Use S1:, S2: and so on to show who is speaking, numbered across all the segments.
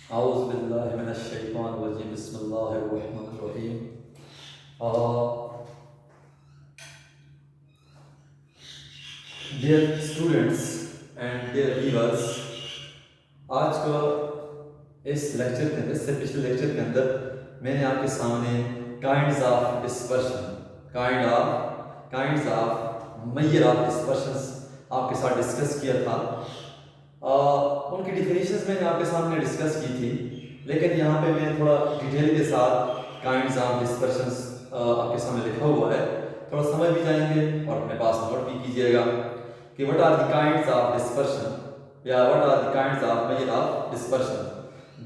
S1: Auzubillahiminash-shaytanir-rajim. Bismillahir-rahmanir-rahim. Uh, Dear students and dear viewers, आज का इस लेक्चर के अंदर, इससे पिछले लेक्चर के अंदर मैंने आपके सामने kinds of dispersion, kinds of measure of dispersions आपके साथ डिस्कस किया था। उनकी डिफिनीशंस मैंने आपके सामने डिस्कस की थी, लेकिन यहाँ पे मैं थोड़ा डिटेल के साथ काइंड्स ऑफ डिस्पर्शंस आपके सामने लिखा हुआ है, थोड़ा समझ भी जाएंगे और अपने पास नोट भी कीजिएगा कि what are the kinds of dispersion या what are the kinds of measure of dispersion.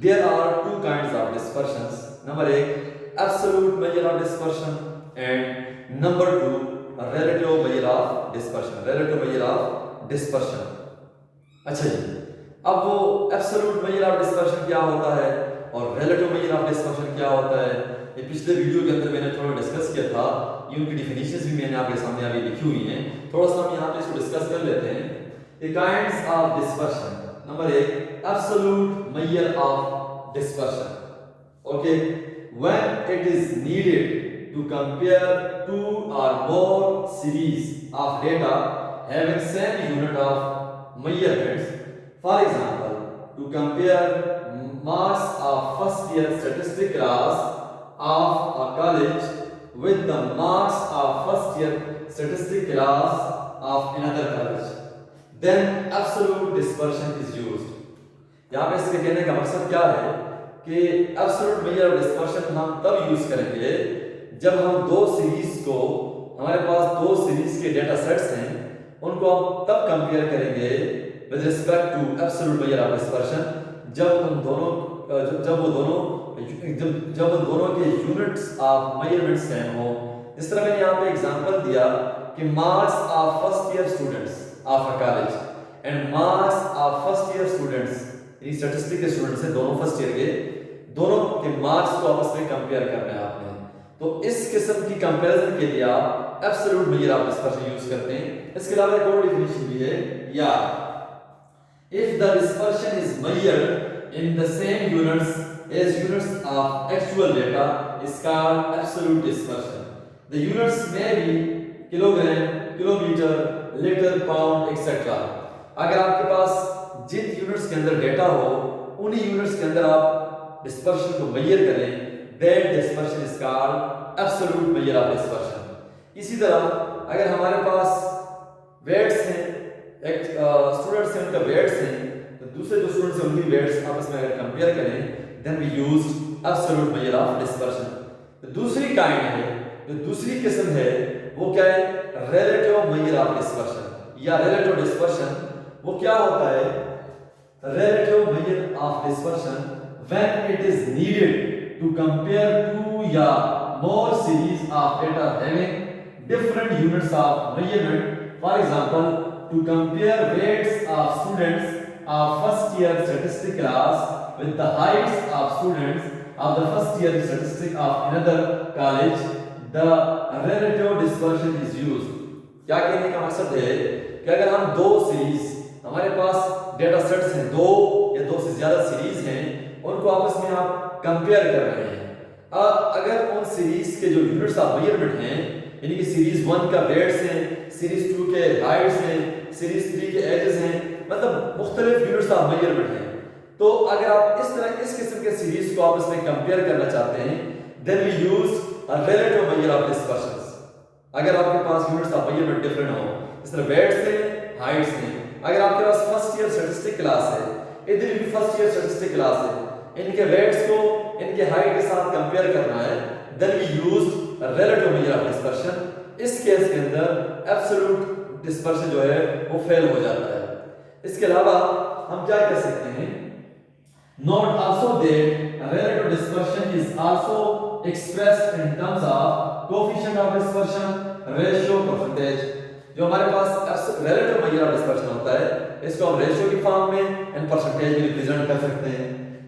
S1: There are two kinds of dispersions. Number एक, absolute measure of dispersion, and number two, relative measure of dispersion. अच्छा जी, अब वो absolute measure of dispersion क्या होता है और रिलेटिव मेजर ऑफ डिस्पर्शन क्या होता है, ये पिछले वीडियो के अंदर मैंने थोड़ा डिस्कस किया था। ये उनकी डिफिनीशंस भी मैंने आपके सामने अभी लिखी हुई हैं, थोड़ा सा हम यहाँ पे इसको डिस्कस कर लेते हैं। The kinds of dispersion. Number एक, absolute measure of dispersion. Okay, when it is needed to compare two or more series of data having same unit of measurements. For example, to compare marks of first year statistics class of a college with the marks of first year statistics class of another college, then absolute dispersion is used. यहाँ पे इसके कहने का मकसद क्या है कि absolute measure of dispersion हम तब यूज करेंगे जब हम दो सीरीज को, हमारे पास दो सीरीज के डेटा सेट्स हैं, उनको हम तब कंपेयर करेंगे with respect to absolute measure of dispersion जब उन दोनों के यूनिट्स ऑफ मेजरमेंट सेम हो। इस तरह मैंने यहाँ पे एग्जांपल दिया कि marks of first year students of a college and marks of first year students, ये स्टैटिस्टिक्स के स्टूडेंट्स हैं, दोनों फर्स्ट ईयर के, दोनों के मार्क्स को आपस में कंपेयर करना है आपने। तो इस किस्म की कंपैरिजन के लिए आप absolute measure of dispersion use करते हैं। इसके अलावा एक और डिफिनेशन भी है, या if the dispersion is measured in the same units as units of actual data is called absolute dispersion. The units may be kilogram, kilometre, litre, pound etcetera. अगर आपके पास जिन यूनिट्स के अंदर डेटा हो, उन्हीं यूनिट्स के अंदर आप डिस्पर्शन को मेजर करें, that dispersion is called absolute measure of dispersion। इसी तरह अगर हमारे पास वेट्स हैं, एक स्टूडेंट्स हैं, उनका वेट्स हैं, तो दूसरे जो स्टूडेंट्स हैं उनकी वेट्स आपस में अगर कंपेयर करें, then we use absolute measure of dispersion. तो दूसरी काइंड है, जो दूसरी किस्म है, वो क्या है, रिलेटिव मेजर ऑफ डिस्पर्शन या रिलेटिव डिस्पर्शन। वो क्या होता है, relative measure of dispersion when it is needed to compare two or more series of data having different units of measurement. For example, to compare weights of students of first year statistics class with the heights of students of the first year statistics of another college, the relative dispersion is used। क्या कहने का मकसद है कि अगर हम दो series, हमारे पास डेटा सेट्स हैं, दो या दो से ज्यादा सीरीज हैं, उनको आपस में आप कंपेयर कर रहे हैं। अगर उन सीरीज के जो यूनिट्स ऑफ मेजरमेंट हैं, यानी कि सीरीज 1 का वेट्स हैं, सीरीज 2 के हाइट्स हैं, सीरीज 3 के एजेस हैं, मतलब मुख्तलिफ यूनिट्स ऑफ मेजरमेंट हैं, तो अगर आप इस तरह इस किस्म के सीरीज को आपस में कंपेयर करना चाहते हैं, then we use a relative measure of dispersions. अगर आपके पास यूनिट्स ऑफ मेजरमेंट डिफरेंट हो, इस तरह वेट्स हैं, हाइट्स हैं, अगर आपके पास फर्स्ट ईयर स्टैटिस्टिक क्लास है, इधर भी फर्स्ट ईयर स्टैटिस्टिक क्लास है, इनके वेट्स को इनके हाइट के साथ कंपेयर करना है, then we use relative measure of dispersion. इस केस के अंदर एब्सोल्यूट डिस्पर्शन जो है वो फेल हो जाता है। इसके अलावा हम क्या कह सकते हैं, note also that relative dispersion is also expressed in terms of coefficient of dispersion, ratio, percentage. जो हमारे पास रिलेटिव मेजर ऑफ डिस्पर्शन होता है, इसको हम रेशियो की फॉर्म में एंड परसेंटेज में रिप्रेजेंट कर सकते हैं।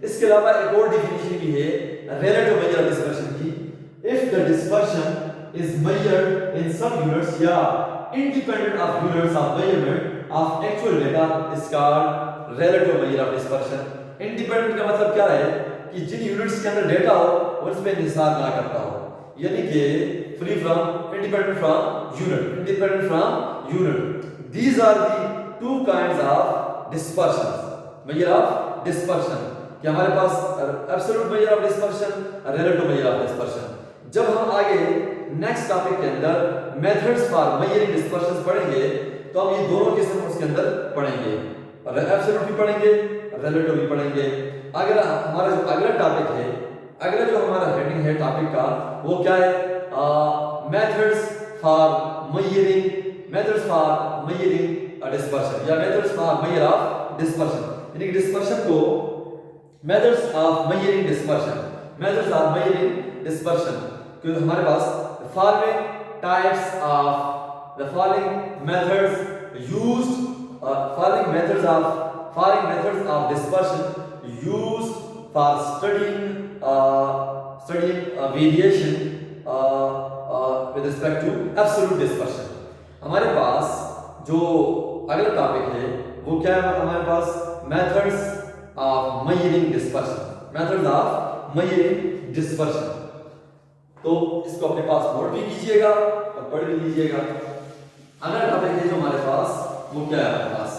S1: इसके अलावा एक और डिफिनेशन भी है रिलेटिव मेजर ऑफ डिस्पर्शन की, if the dispersion is measured in some units या independent of units of measurement of actual data is called relative measure of dispersion, independent का मतलब क्या है कि जिन यूनिट्स के अंदर डेटा हो उस पे निसार ना करता हो, यानी कि free from independent from unit. These are the two kinds of dispersion, measure of dispersion, कि हमारे पास absolute measure of dispersion, relative measure of dispersion. जब हम आगे नेक्स्ट टॉपिक के अंदर मेथड्स फॉर मेजरिंग डिस्पर्शन पढ़ेंगे तो हम ये दोनों किस्म उसके अंदर पढ़ेंगे, एब्सोल्यूट भी पढ़ेंगे, रिलेटिव भी पढ़ेंगे। अगर हमारा जो अगला टॉपिक है, अगला जो हमारा हेडिंग है टॉपिक का, वो क्या है? मेथड्स फॉर मेजरिंग डिस्पर्शन या methods for major of dispersion, यानी कि डिस्पर्शन को मेथड्स ऑफ मेजरिंग डिस्पर्शन, क्योंकि हमारे पास following methods of dispersion used for studying variation with respect to absolute dispersion। हमारे पास जो अगला टॉपिक है वो क्या है? हमारे पास मेथड्स ऑफ मेजरिंग डिस्पर्शन। तो इसको अपने पास नोट भी कीजिएगा और पढ़ भी लीजिएगा। अगला टॉपिक है जो हमारे पास वो क्या है? हमारे पास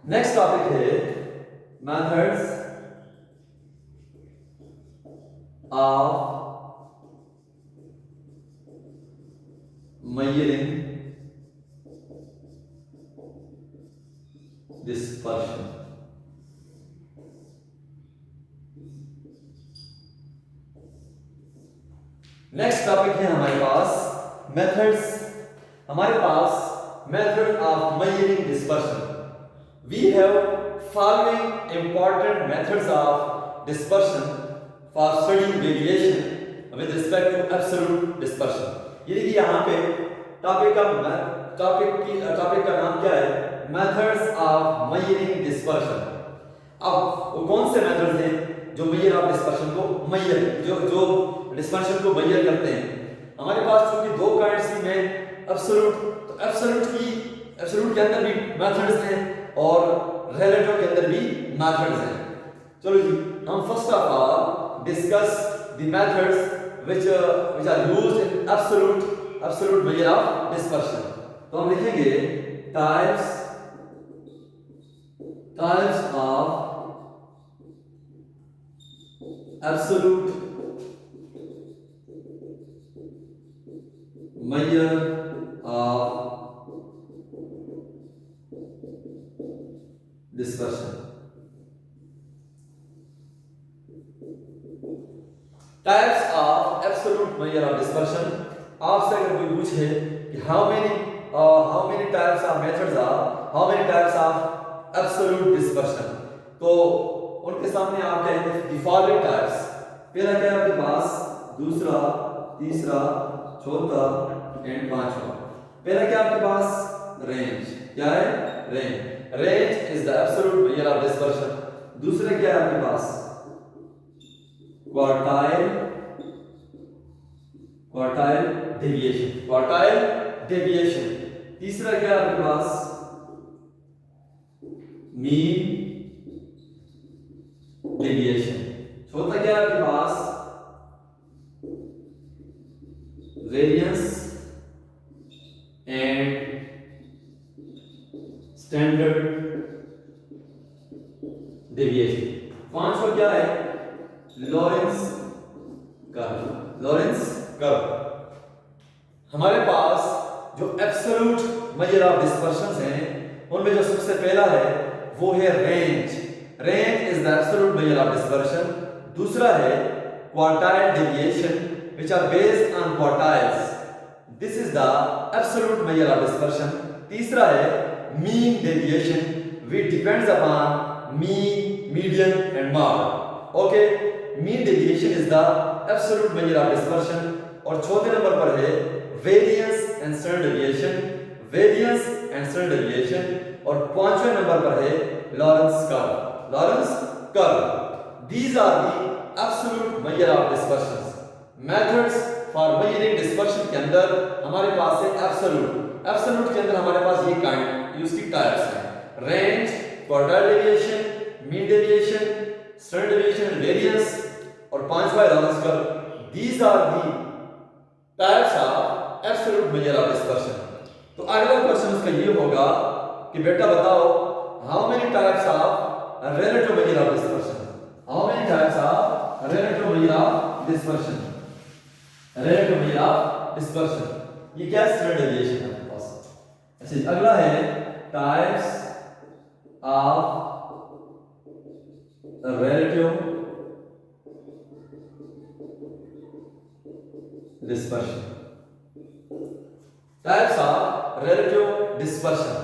S1: नेक्स्ट टॉपिक है methods of measuring dispersion. Next topic है हमारे पास method of measuring dispersion. We have following important methods of dispersion for studying variation with respect to absolute dispersion। यानी कि यहाँ पे टॉपिक का नाम क्या है? Methods of measuring dispersion। अब वो कौन से मेथड्स हैं जो मेजर ऑफ डिस्पर्शन को जो डिस्पर्शन को मेजर करते हैं? हमारे पास चूंकि दो काइंड्स की में एब्सोल्यूट के अंदर भी मेथड्स हैं और रिलेटिव के अंदर भी मेथड्स हैं। चलो जी, हम first of all discuss the methods which are used in absolute measure of dispersion. तो हम लिखेंगे types of absolute measure of dispersion. Types of absolute measure of dispersion. आपसे अगर कोई पूछे कि how many types of methods are, how many types of absolute dispersion, तो उनके सामने आप कहेंगे द फॉलोइंग टाइप्स। पहला क्या है आपके पास? दूसरा, तीसरा, चौथा एंड पांचवा। पहला क्या आपके पास? रेंज। क्या है? Range is the absolute measure of dispersion. दूसरा क्या है आपके पास? Quartile deviation. तीसरा क्या है आपके पास? Mean deviation. चौथा क्या है आपके पास? Variance and standard deviation. पांचवा क्या है? Lorenz curve. हमारे पास जो एब्सोल्यूट मेजर ऑफ डिस्पर्शन हैं उनमें जो सबसे पहला है वो है range is the absolute measure of dispersion. दूसरा है quartile deviation which are based on quartiles, this is the absolute measure of dispersion। तीसरा है mean deviation which depends upon mean, median and mode। okay, mean deviation is the absolute measure of dispersion। और चौथे number पर है variance and standard deviation। और पांचवें number पर है Lorentz curve। these are the absolute measure of dispersion। Methods for measuring dispersion के अंदर हमारे पास है एब्सोल्यूट के अंदर हमारे पास उसकी टाइप्स हैं, range, quartile deviation, mean deviation, standard deviation, variance, और पांचवा है logical. These are the types of absolute measure of dispersion. तो अगला क्वेश्चन इसका ये होगा कि बेटा बताओ how many types of relative measure of dispersion, how many types of relative measure of dispersion, relative measure of dispersion. ये क्या स्टैंडर्ड डेविएशन है आपके पास। अच्छा अगला है types of relative dispersion, types of relative dispersion.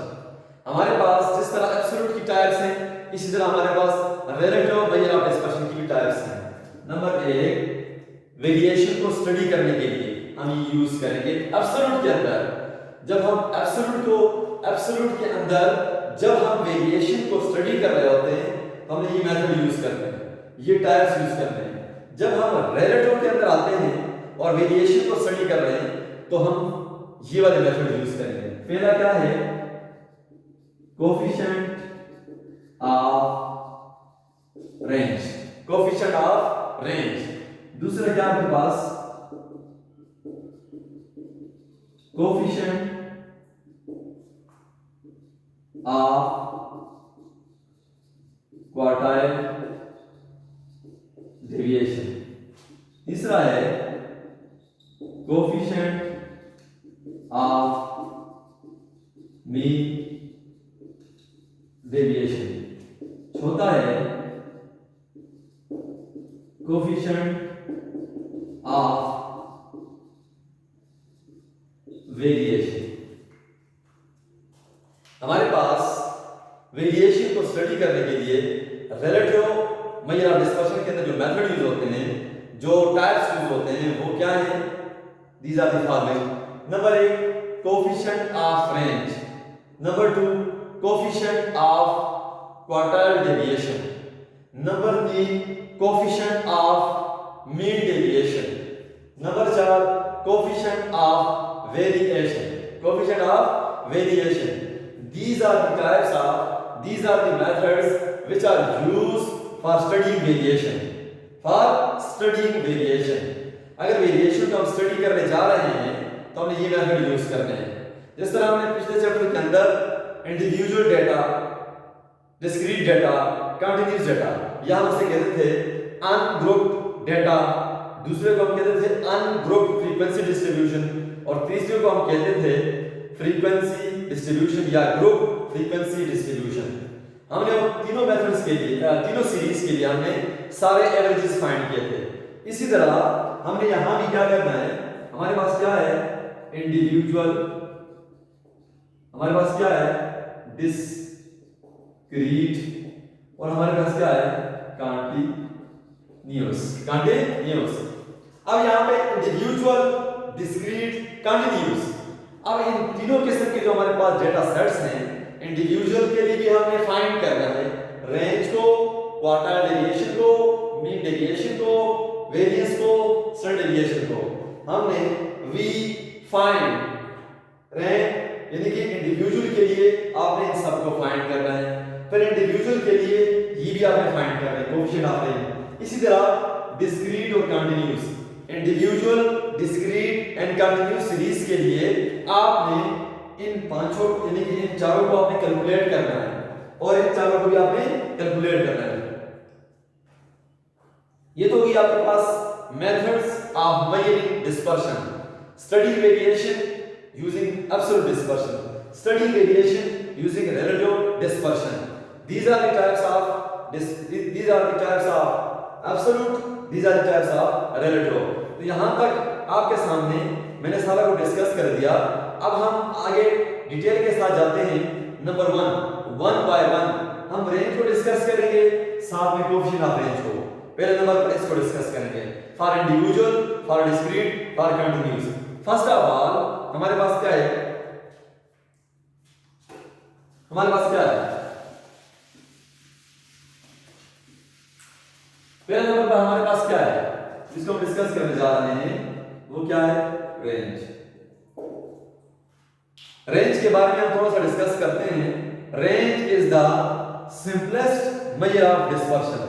S1: हमारे पास जिस तरह एब्सोल्यूट की टाइप्स हैं इसी तरह हमारे पास रिलेटिव मेजर ऑफ डिस्पर्शन की भी टाइप्स हैं। नंबर एक, वेरिएशन को स्टडी करने के लिए हम ये यूज करेंगे एब्सोल्यूट के अंदर। जब हम एब्सोल्यूट के अंदर जब हम वेरिएशन को स्टडी कर रहे होते हैं तो हम ये मेथड यूज करते हैं, ये टाइप्स यूज करते हैं। जब हम रिलेटिव के अंदर आते हैं और वेरिएशन को स्टडी कर रहे हैं तो हम ये वाले मेथड यूज करेंगे। पहला क्या है, coefficient of range, coefficient of range. दूसरा क्या आपके पास, कोफिशिएंट ऑफ क्वार्टाइल डेविएशन। तीसरा है कोफिशिएंट ऑफ मीन डेविएशन। चौथा है कोफिशिएंट ऑफ वेरिएशन। हमारे पास वेरिएशन को स्टडी करने के लिए रिलेटिव मेजर ऑफ डिस्पर्शन के अंदर जो मेथड यूज होते हैं, जो टाइप्स यूज होते हैं वो क्या है, these are the following. Number एक, coefficient of range. Number two, coefficient of quartile deviation. Number तीन, coefficient of mean deviation. Number चार, coefficient of variation, coefficient of variation. These are the types of, these are the methods which are used for studying variation, for studying variation। अगर variation को हम study करने जा रहे हैं तो हमें ये मेथड यूज करने हैं। जिस तरह हमने पिछले चैप्टर के अंदर individual data, discrete data, continuous data, या हम उसे कहते थे अनग्रुप्ड डेटा, दूसरे को हम कहते थे अनग्रुप्ड फ्रीक्वेंसी डिस्ट्रीब्यूशन, और तीसरे को हम कहते थे फ्रीक्वेंसी डिस्ट्रीब्यूशन या ग्रुप फ्रीक्वेंसी डिस्ट्रीब्यूशन। हमने तीनों मेथड्स के लिए, तीनों सीरीज के लिए हमने सारे एवरेजेस फाइंड किए थे। इसी तरह हमने यहां भी क्या करना है, हमारे पास क्या है, इंडिविजुअल, हमारे पास क्या है, डिस्क्रीट, और हमारे पास क्या है, कंटीन्यूअस, कंटीन्यूअस। अब यहां पे इंडिविजुअल, डिस्क्रीट, कंटीन्यूअस, अब इन तीनों किस्म के जो हमारे पास डेटा सेट्स हैं, इंडिविजुअल के लिए भी हमने फाइंड करना है रेंज को, क्वार्टाइल डेविएशन को, मीन डेविएशन को, वेरिएंस को, स्टैंडर्ड डेविएशन को। हमने वी फाइंड रेंज यानी कि इंडिविजुअल के लिए आपने इन सबको फाइंड करना है, फिर इंडिविजुअल के लिए ये भी आपने फाइंड करना है, कोएफिशिएंट ऑफ रेंज। इसी तरह डिस्क्रीट और continuous, individual, discrete and continuous series के लिए आपने इन पांचों यानी कि इन चारों को आपने कैलकुलेट करना है, और इन चारों को भी आपने कैलकुलेट करना है। ये तो हुई आपके पास methods of measuring dispersion, study variation using absolute dispersion, study variation using relative dispersion. These are the types of these are the types of absolute, these are the types of relative। तो यहां तक आपके सामने मैंने सारा को discuss कर दिया। अब हम आगे डिटेल के साथ जाते हैं। नंबर वन बाय वन हम रेंज को डिस्कस करेंगे, साथ में कोएफिशिएंट ऑफ रेंज को। पहले नंबर पर इसको डिस्कस करेंगे, for individual, for discrete, for continuous. First of all हमारे पास क्या है, हमारे पास क्या है, पहले नंबर पर हमारे पास क्या है जिसको हम डिस्कस करने जा रहे हैं, वो क्या है, रेंज। रेंज के बारे में हम थोड़ा सा डिस्कस करते हैं। Range is the simplest major of dispersion.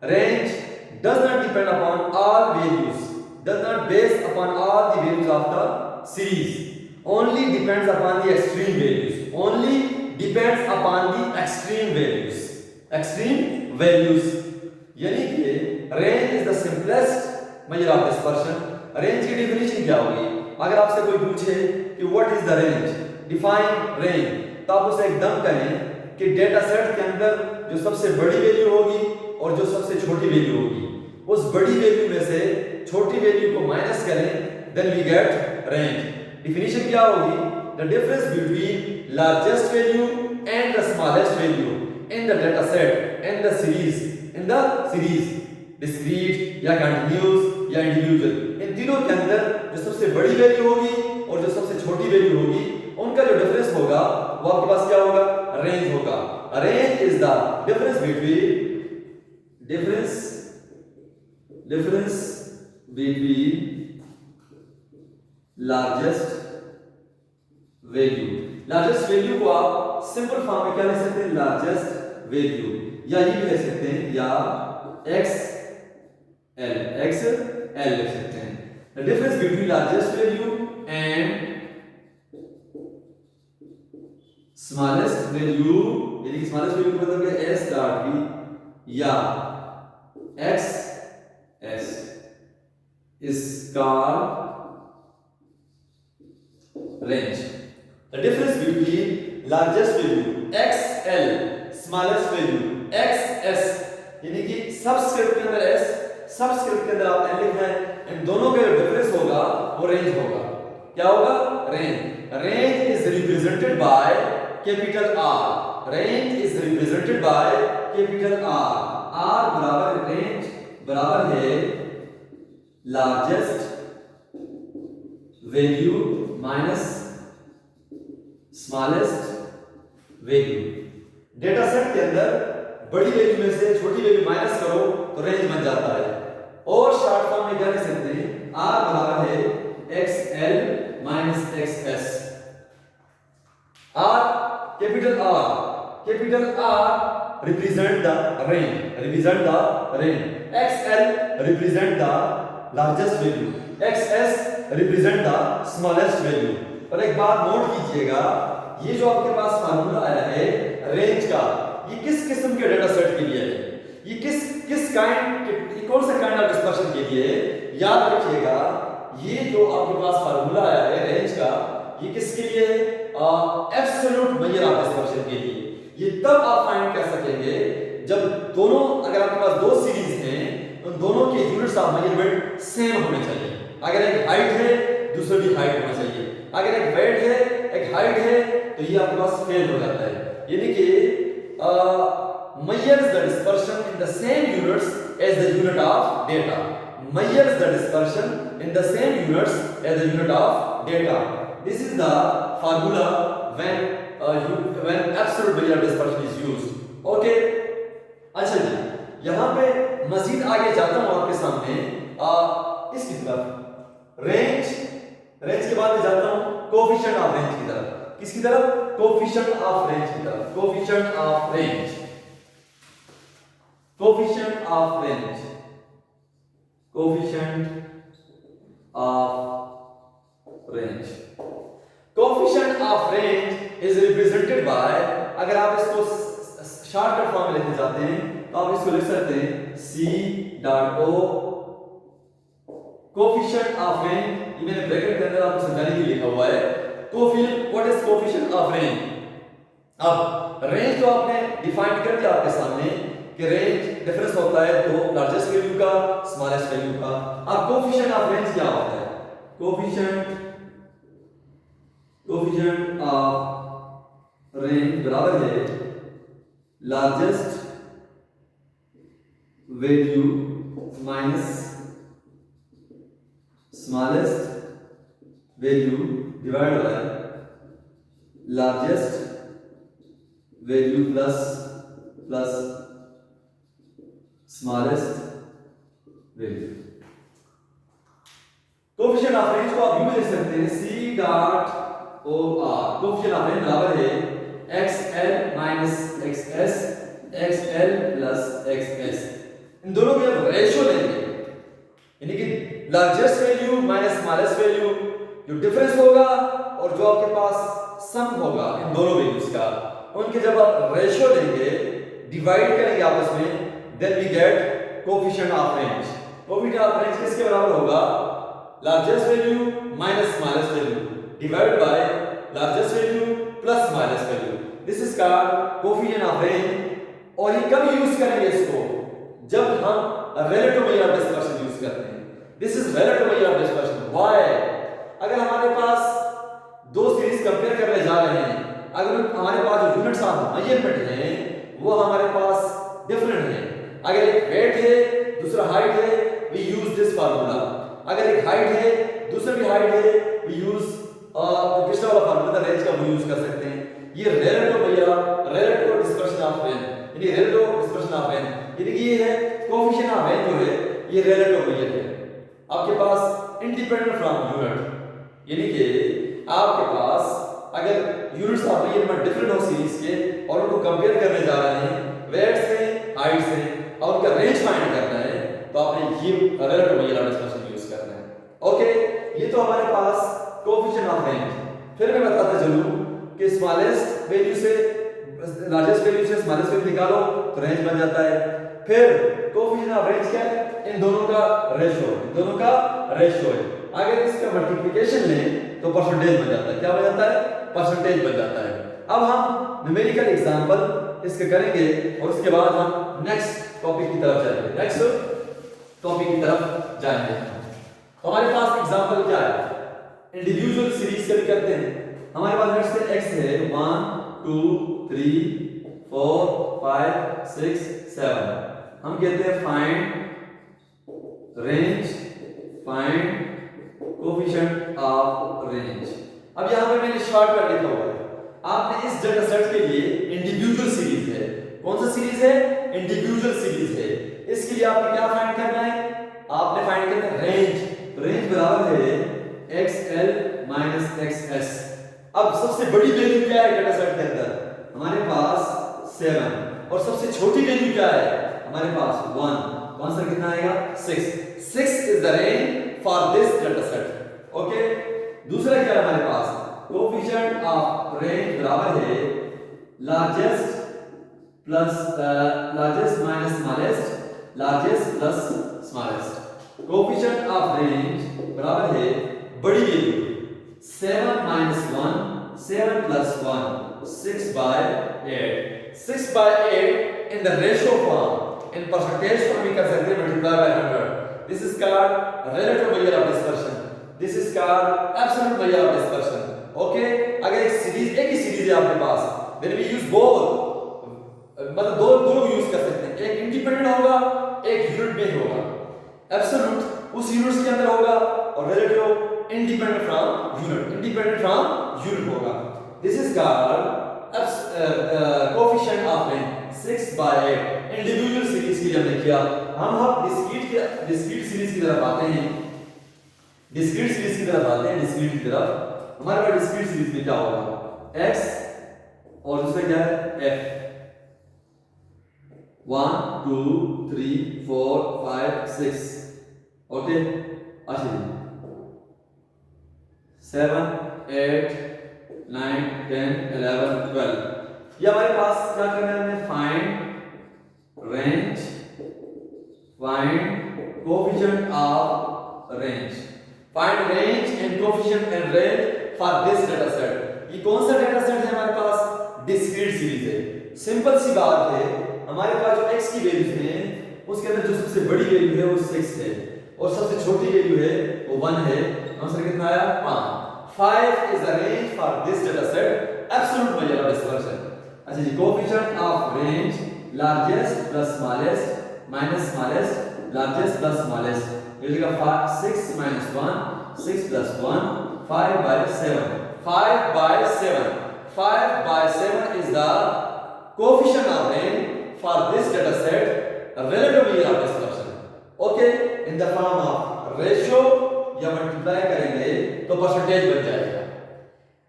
S1: Range does not depend upon all values, does not base upon all the values of the series, only depends upon the extreme values, only depends upon the extreme values, extreme values। यानी कि range is the simplest measure of dispersion। range की definition क्या होगी? अगर आपसे कोई पूछे कि what is the range, define range, तो आप उसे एकदम कहें कि डेटा सेट के अंदर जो सबसे बड़ी वैल्यू होगी और जो सबसे छोटी वैल्यू होगी, उस बड़ी वैल्यू में से छोटी वैल्यू को माइनस करें, then we get range. Definition क्या होगी? The difference between largest value and the smallest value in the data set and the series, in the series discrete या कंटीन्यूअस या इंडिविजुअल, इन तीनों के अंदर जो सबसे बड़ी वैल्यू होगी और जो सबसे छोटी वैल्यू होगी, उनका जो डिफरेंस होगा वो आपके पास क्या होगा? रेंज होगा। Range is the difference between difference between largest value को आप सिंपल फॉर्म में क्या लिख सकते हैं? लार्जेस्ट वैल्यू, या ये भी लिख सकते हैं, या XL लिख सकते हैं। The difference between largest value and smallest value, यानी स्मॉलेस्ट वैल्यू का मतलब है S डॉट B या XS is called range। The difference between largest value XL, smallest value XS, यानी कि सबस्क्रिप्ट के अंदर S, सबस्क्रिप्ट के अंदर आप N लिखना है, इन दोनों का जो डिफरेंस होगा वो रेंज होगा। क्या होगा? Range. Range is represented by capital R। Range is represented by capital R। R बराबर रेंज बराबर है largest value minus smallest value. Data set के अंदर बड़ी वैल्यू में से छोटी वैल्यू माइनस करो तो रेंज बन जाता है। और शॉर्ट फॉर्म में क्या लिख सकते हैं? R बराबर है XL minus XS। R capital R represent the range, XL represent the largest value, XS represent the smallest value। और एक बात नोट कीजिएगा, ये जो आपके पास फार्मूला आया है रेंज का, ये किस किस्म के डेटा सेट के लिए है? ये किस काइंड, कौन सा काइंड ऑफ डिस्पर्शन के लिए है? याद रखिएगा, ये जो आपके पास फार्मूला आया है रेंज का, ये किसके लिए है? एब्सोल्यूट मेजर ऑफ डिस्पर्शन के लिए। ये तब आप फाइंड कर सकेंगे जब दोनों, अगर आपके पास दो सीरीज हैं, उन दोनों के यूनिट्स ऑफ मेजरमेंट सेम होने चाहिए। अगर एक हाइट है, दूसरी भी हाइट होना चाहिए। अगर एक वेट है, एक हाइट है, तो ये आपके पास फेल हो जाता है। यानी कि measures the dispersion in the same units as the unit of data, measures the dispersion in the same units as the unit of data। This is the formula when absolute measure of dispersion is used। Okay, अच्छा जी, यहाँ पे मजीद आगे जाता हूँ आपके सामने इसकी तरफ, रेंज के बाद में जाता हूँ कोफिशिएंट ऑफ रेंज की तरफ। किसकी तरफ? कोफिशिएंट ऑफ रेंज की तरफ। Coefficient of range, coefficient of range, coefficient of range. Coefficient of range is represented by, अगर आप इसको शॉर्टकट फॉर्म में लिखना चाहते हैं तो आप इसको लिख सकते हैं C.O कोफिशिएंट ऑफ रेंज। ये मैंने ब्रैकेट के अंदर आपको समझाने के लिए लिखा हुआ है। Coefficient, what is coefficient of range? अब रेंज तो आपने डिफाइन कर दिया आपके सामने कि रेंज डिफरेंस होता है दो लार्जेस्ट वैल्यू का, स्मॉलेस्ट वैल्यू का। अब कोफिशिएंट ऑफ रेंज क्या होता है? कोफिशिएंट ऑफ रेंज बराबर है largest value minus smallest value divide by largest value plus smallest value. Coefficient of range को आप यूं लिख सकते हैं C.O R, ऑफ रेंज बराबर है XL minus XS XL plus XS। इन दोनों के अब रेशियो लेंगे, यानी कि largest value minus smallest value, जो डिफरेंस होगा और जो आपके पास सम होगा इन दोनों वैल्यूज का, उनके जब आप रेशियो लेंगे, डिवाइड करेंगे आपस में, then we get coefficient of range. Coefficient of range किसके बराबर होगा? Largest value minus smallest value divide by largest value plus smallest value. This is called coefficient of range. और ये कब यूज करेंगे इसको? जब हम relative measure of dispersion use करते हैं। This is relative measure of dispersion. Why? अगर हमारे पास दो सीरीज कंपेयर करने जा रहे हैं, अगर हमारे पास जो यूनिट्स ऑफ मेजरमेंट हैं वो हमारे पास डिफरेंट हैं, अगर एक वेट है दूसरा हाइट है, वी यूज दिस फार्मूला। अगर एक हाइट है दूसरा भी हाइट है, वी यूज पिछला वाला फार्मूला रेंज का वो यूज कर सकते हैं। ये relative major relative dispersion of range, यानी रिलेटिव डिस्पर्शन ऑफ रेंज, यानी कि ये है कोएफिशिएंट ऑफ रेंज जो है ये रिलेटिव मेजर है आपके पास इंडिपेंडेंट फ्रॉम यूनिट। यानी कि आपके पास अगर यूनिट्स ऑफ मेजरमेंट डिफरेंट हो सीरीज के और उनको कंपेयर करने जा रहे हैं वेट से हाइट से और उनका रेंज फाइंड करना है, तो आपने ये relative measure of dispersion use करना है। ओके, ये तो हमारे पास कोएफिशिएंट ऑफ रेंज। फिर मैं बताता चलूं कि स्मॉलेस्ट वैल्यू से लार्जेस्ट वैल्यू से स्मॉलेस्ट वैल्यू निकालो तो रेंज बन जाता है। फिर कोएफिशिएंट ऑफ रेंज क्या है? इन दोनों का रेशियो, इन दोनों का रेशियो है। अगर इसका मल्टीप्लिकेशन लें तो परसेंटेज बन जाता है। क्या बन जाता है? परसेंटेज बन जाता है। अब हम न्यूमेरिकल एग्जांपल इसके करेंगे और उसके बाद हम नेक्स्ट टॉपिक की तरफ जाएंगे। नेक्स्ट टॉपिक की तरफ जाएंगे। तो हमारे पास एग्जांपल क्या है? इंडिविजुअल सीरीज से भी करते हैं। हमारे पास नेक्स्ट से x है 1 2 3 4 5 6 7। हम कहते हैं find range, find coefficient of range. अब यहां पे मैंने शॉर्टकट लिखा हुआ है। आपने इस डेटा सेट के लिए इंडिविजुअल सीरीज है, कौन सा सीरीज है? इंडिविजुअल सीरीज है। इसके लिए आपने क्या फाइंड करना है? आपने फाइंड करना है रेंज। रेंज बराबर है XL माइनस XS। अब सबसे बड़ी वैल्यू क्या है डेटा सेट के अंदर? हमारे पास 7 और सबसे छोटी वैल्यू क्या है? हमारे पास 1। तो आंसर कितना आएगा? 6। 6 is the range for this data set. Okay, दूसरा क्या है हमारे पास? कोएफिशिएंट ऑफ रेंज बराबर है largest plus largest minus smallest, largest plus smallest. Coefficient of range बराबर है बड़ी value 7 minus 1, 7 plus 1, 6/8। 6/8 in the ratio form, in percentage form we can say multiply by 100. This is called relative measure of dispersion. This is called absolute measure of dispersion. Okay? अगर एक series, एक ही series है आपके पास, then we use both. मतलब दोनों use कर सकते हैं। एक इंडिपेंडेंट होगा, एक यूनिट में होगा। एब्सोल्यूट उस यूनिट्स के अंदर होगा और relative independent from unit, independent from unit होगा। This is called coefficient of range 6/8। Individual series की हमने किया। हम डिस्क्रीट सीरीज की तरफ आते हैं। डिस्क्रीट सीरीज की तरफ आते हैं। डिस्क्रीट की तरफ हमारे पास डिस्क्रीट सीरीज में क्या होगा? x और दूसरा क्या है? f। 1 2 3 4 5 6। ओके, अच्छा 7 8 9 10 11 12। ये हमारे पास क्या करना है? हमें find range, find coefficient of range, find range and coefficient and range for this data set. ये कौन सा डेटा सेट है हमारे पास? डिस्क्रीट सीरीज है। सिंपल सी बात है, हमारे पास जो x की वैल्यूज हैं उसके अंदर जो सबसे बड़ी वैल्यू है वो 6 है और सबसे छोटी वैल्यू है वो 1 है। आंसर कितना आया? 5। 5 is the range for this data set, absolute measure of dispersion. अच्छा जी, coefficient of range largest plus smallest minus smallest, largest plus smallest. ये लिखा 6 minus 1, 6 plus 1, 5/7. 5/7. 5/7 is the coefficient of range for this data set, relative measure of dispersion. Okay, in the form of ratio या multiply करेंगे तो percentage बन जाएगा।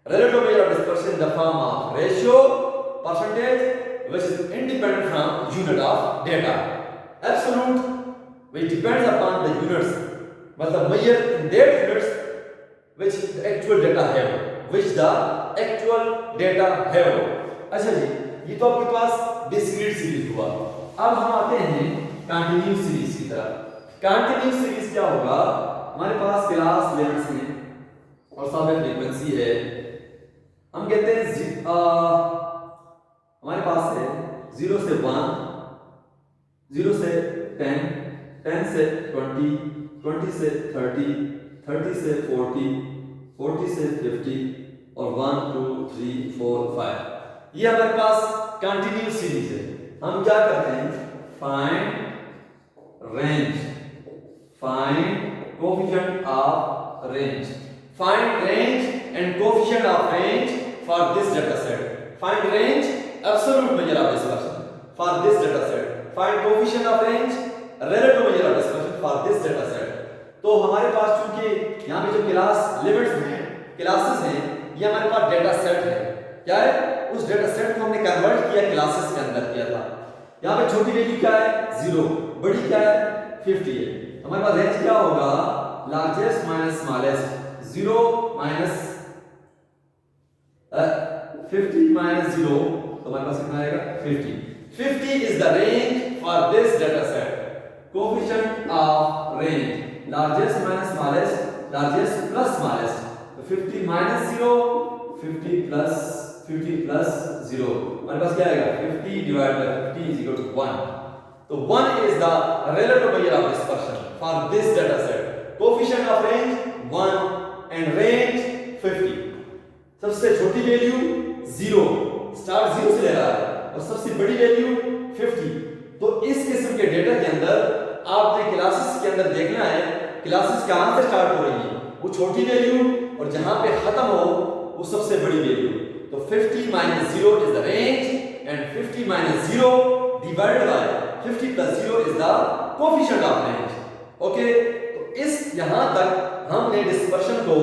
S1: relative measure of dispersion in the form of ratio, percentage, which is independent from unit of data. Absolute, which depends upon the units, मतलब measure in that units which the actual data have, which the actual data have. अच्छा जी, ये तो आपके पास discrete series हुआ। अब हम आते हैं कंटिन्यूस सीरीज की तरफ। कंटिन्यूस सीरीज क्या होगा? हमारे पास क्लास लिमिट्स हैं और साथ में फ्रीक्वेंसी है। हम कहते हैं हमारे पास है 0 से 1, 0 से 10, 10 से 20, 20 से 30, 30 से 40, 40 से 50 और 1 2 3 4 5। ये हमारे पास कंटिन्यूस सीरीज है। हम क्या करते हैं? Find range, find coefficient of range, find range and coefficient of range for this data set. Find range absolute measure of dispersion for this data set, find coefficient of range relative measure of dispersion for this data set. तो हमारे पास चूंकि यहाँ पे जो class limits हैं, classes हैं, ये हमारे पास डेटा सेट है। क्या है? उस डेटा सेट को हमने कन्वर्ट किया, क्लासेस के अंदर किया था। यहाँ पे छोटी वैल्यू क्या है? 0, बड़ी क्या है? 50 है। हमारे पास रेंज क्या होगा? Largest minus smallest, 0 minus 50 minus 0, तो हमारे पास कितना आएगा? 50। 50 is the range for this data set. Coefficient of range, largest minus smallest, largest plus smallest. तो 50 minus 0, 50 plus 0, हमारे पास क्या आएगा? 50 divided by 50 is equal to 1. तो 1 is the relative measure of dispersion for this data set. Coefficient of range 1 and range 50. सबसे छोटी value 0, start 0 से ले रहा है, और सबसे बड़ी वैल्यू 50। तो इस किस्म के डेटा के अंदर आपने क्लासेस के अंदर देखना है क्लासेस कहां से स्टार्ट हो रही है, वो छोटी वैल्यू, और जहां पे खत्म हो वो सबसे बड़ी वैल्यू। तो 50 minus 0 is the range and 50 minus 0 divided by 50 plus 0 is the coefficient of range. Okay, तो इस यहां तक हमने डिस्पर्शन को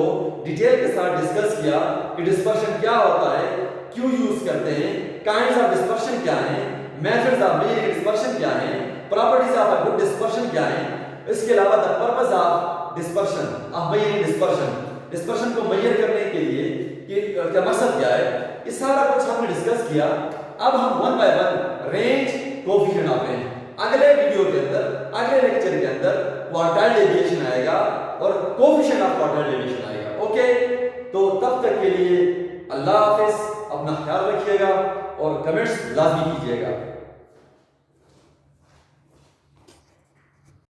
S1: डिटेल के साथ डिस्कस किया कि डिस्पर्शन क्या होता है, क्यों यूज करते हैं, काइंड्स ऑफ डिस्पर्शन क्या हैं, मेथड्स ऑफ मेजरिंग डिस्पर्शन क्या हैं, properties of a good dispersion क्या हैं। इसके अलावा the purpose of dispersion, of measuring dispersion, dispersion को मेजर करने के लिए कि क्या मकसद क्या है, ये सारा कुछ हमने डिस्कस किया। अब हम one by one range, coefficient of range, अगले वीडियो के अंदर, अगले लेक्चर के अंदर क्वार्टाइल डेविएशन आएगा और कोएफिशिएंट ऑफ क्वार्टाइल डेविएशन आएगा। ओके, तो तब तक के लिए अल्लाह हाफिज, अपना ख्याल रखिएगा और कमेंट्स लाजमी कीजिएगा।